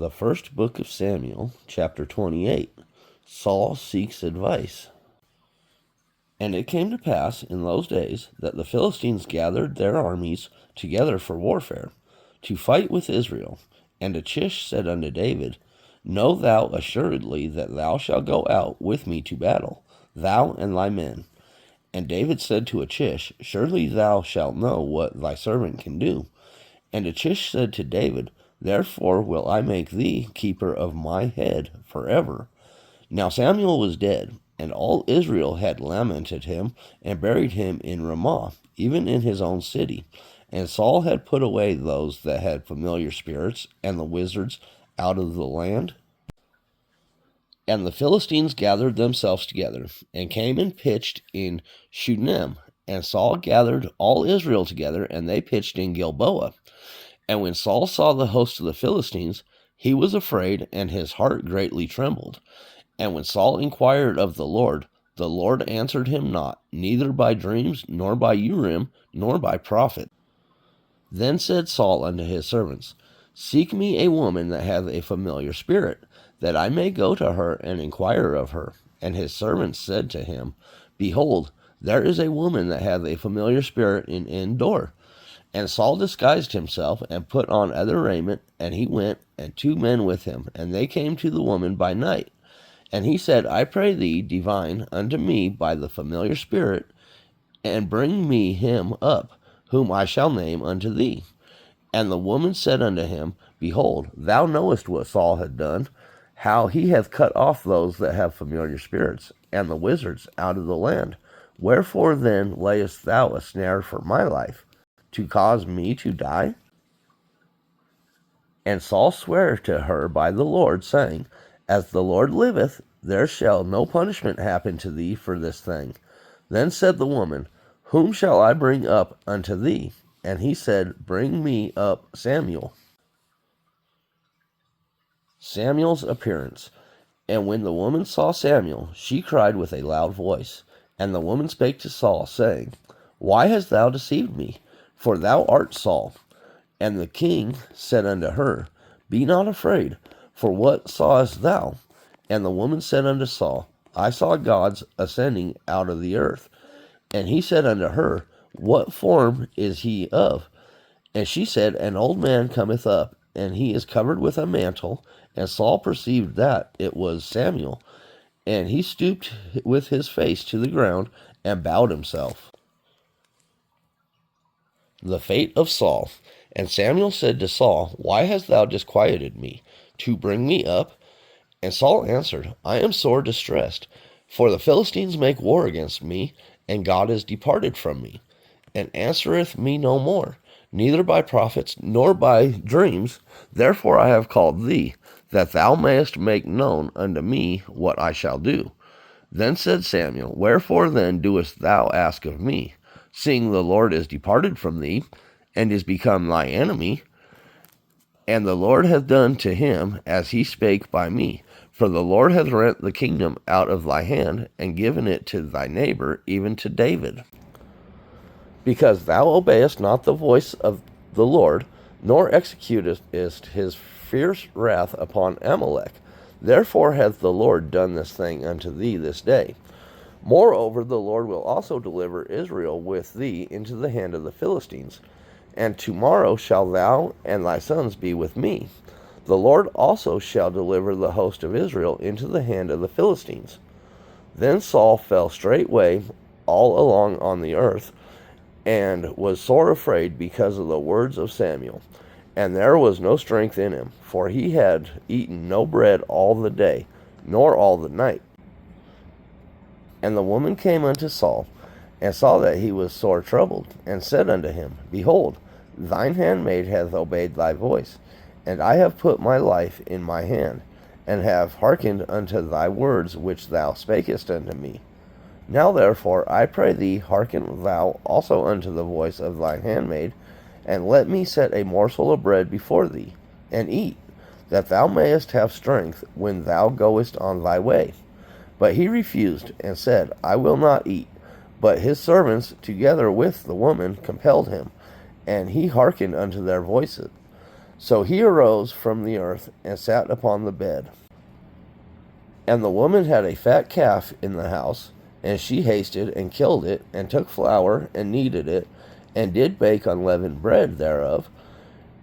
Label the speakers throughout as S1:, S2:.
S1: The first book of Samuel, chapter 28. Saul seeks advice. And it came to pass in those days that the Philistines gathered their armies together for warfare, to fight with Israel. And Achish said unto David, Know thou assuredly that thou shalt go out with me to battle, thou and thy men. And David said to Achish, Surely thou shalt know what thy servant can do. And Achish said to David, Therefore will I make thee keeper of my head forever. Now Samuel was dead, and all Israel had lamented him, and buried him in Ramah, even in his own city. And Saul had put away those that had familiar spirits, and the wizards out of the land. And the Philistines gathered themselves together, and came and pitched in Shunem. And Saul gathered all Israel together, and they pitched in Gilboa. And when Saul saw the host of the Philistines, he was afraid, and his heart greatly trembled. And when Saul inquired of the Lord answered him not, neither by dreams, nor by Urim, nor by prophet. Then said Saul unto his servants, Seek me a woman that hath a familiar spirit, that I may go to her and inquire of her. And his servants said to him, Behold, there is a woman that hath a familiar spirit in Endor. And Saul disguised himself, and put on other raiment, and he went, and 2 men with him, and they came to the woman by night. And he said, I pray thee, divine unto me by the familiar spirit, and bring me him up, whom I shall name unto thee. And the woman said unto him, Behold, thou knowest what Saul hath done, how he hath cut off those that have familiar spirits, and the wizards out of the land. Wherefore then layest thou a snare for my life, to cause me to die? And Saul sware to her by the Lord, saying, As the Lord liveth, there shall no punishment happen to thee for this thing. Then said the woman, Whom shall I bring up unto thee? And he said, Bring me up Samuel. Samuel's appearance. And when the woman saw Samuel, she cried with a loud voice. And the woman spake to Saul, saying, Why hast thou deceived me? For thou art Saul. And the king said unto her, Be not afraid, for what sawest thou? And the woman said unto Saul, I saw gods ascending out of the earth. And he said unto her, What form is he of? And she said, An old man cometh up, and he is covered with a mantle. And Saul perceived that it was Samuel. And he stooped with his face to the ground, and bowed himself. The fate of Saul. And Samuel said to Saul, Why hast thou disquieted me, to bring me up? And Saul answered, I am sore distressed, for the Philistines make war against me, and God is departed from me, and answereth me no more, neither by prophets, nor by dreams. Therefore I have called thee, that thou mayest make known unto me what I shall do. Then said Samuel, Wherefore then doest thou ask of me, seeing the Lord is departed from thee, and is become thy enemy? And the Lord hath done to him as he spake by me. For the Lord hath rent the kingdom out of thy hand, and given it to thy neighbor, even to David. Because thou obeyest not the voice of the Lord, nor executest his fierce wrath upon Amalek. Therefore hath the Lord done this thing unto thee this day. Moreover, the Lord will also deliver Israel with thee into the hand of the Philistines. And tomorrow shalt thou and thy sons be with me. The Lord also shall deliver the host of Israel into the hand of the Philistines. Then Saul fell straightway all along on the earth, and was sore afraid because of the words of Samuel. And there was no strength in him, for he had eaten no bread all the day, nor all the night. And the woman came unto Saul, and saw that he was sore troubled, and said unto him, Behold, thine handmaid hath obeyed thy voice, and I have put my life in my hand, and have hearkened unto thy words which thou spakest unto me. Now therefore, I pray thee, hearken thou also unto the voice of thine handmaid, and let me set a morsel of bread before thee, and eat, that thou mayest have strength when thou goest on thy way. But he refused, and said, I will not eat. But his servants, together with the woman, compelled him, and he hearkened unto their voices. So he arose from the earth and sat upon the bed. And the woman had a fat calf in the house, and she hasted and killed it, and took flour and kneaded it, and did bake unleavened bread thereof.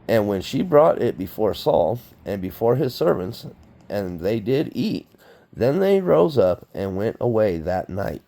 S1: And when she brought it before Saul and before his servants, and they did eat, then they rose up and went away that night.